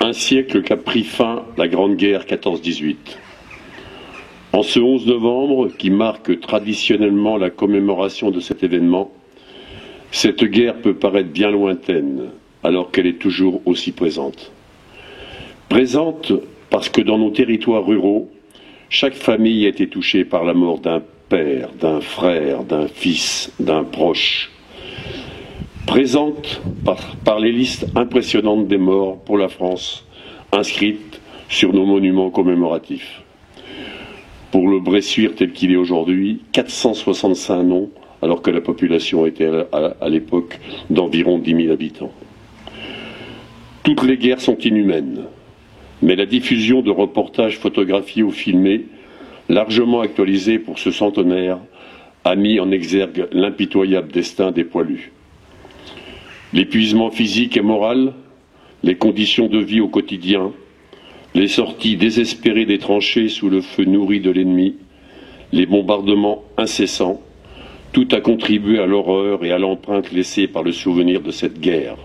Un siècle qu'a pris fin la Grande Guerre 14-18. En ce 11 novembre, qui marque traditionnellement la commémoration de cet événement, cette guerre peut paraître bien lointaine, alors qu'elle est toujours aussi présente. Présente parce que dans nos territoires ruraux, chaque famille a été touchée par la mort d'un père, d'un frère, d'un fils, d'un proche. Présente par les listes impressionnantes des morts pour la France, inscrites sur nos monuments commémoratifs. Pour le Bressuire tel qu'il est aujourd'hui, 465 noms, alors que la population était à l'époque d'environ 10 000 habitants. Toutes les guerres sont inhumaines, mais la diffusion de reportages photographiés ou filmés, largement actualisés pour ce centenaire, a mis en exergue l'impitoyable destin des poilus. L'épuisement physique et moral, les conditions de vie au quotidien, les sorties désespérées des tranchées sous le feu nourri de l'ennemi, les bombardements incessants, tout a contribué à l'horreur et à l'empreinte laissée par le souvenir de cette guerre.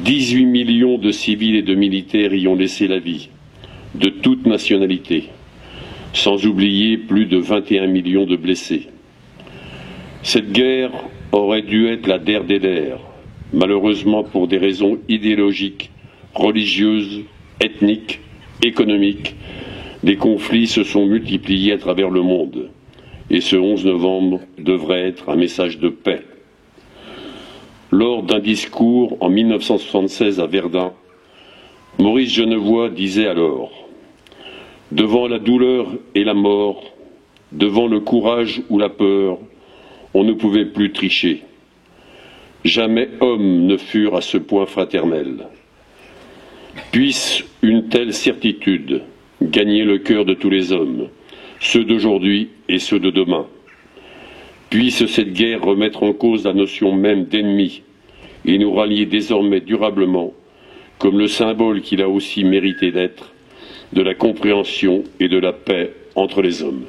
18 millions de civils et de militaires y ont laissé la vie, de toutes nationalités, sans oublier plus de 21 millions de blessés. Cette guerre aurait dû être la der des der. Malheureusement, pour des raisons idéologiques, religieuses, ethniques, économiques, des conflits se sont multipliés à travers le monde. Et ce 11 novembre devrait être un message de paix. Lors d'un discours en 1976 à Verdun, Maurice Genevoix disait alors « Devant la douleur et la mort, devant le courage ou la peur, on ne pouvait plus tricher. Jamais hommes ne furent à ce point fraternels. Puisse une telle certitude gagner le cœur de tous les hommes, ceux d'aujourd'hui et ceux de demain. Puisse cette guerre remettre en cause la notion même d'ennemi et nous rallier désormais durablement, comme le symbole qu'il a aussi mérité d'être, de la compréhension et de la paix entre les hommes. »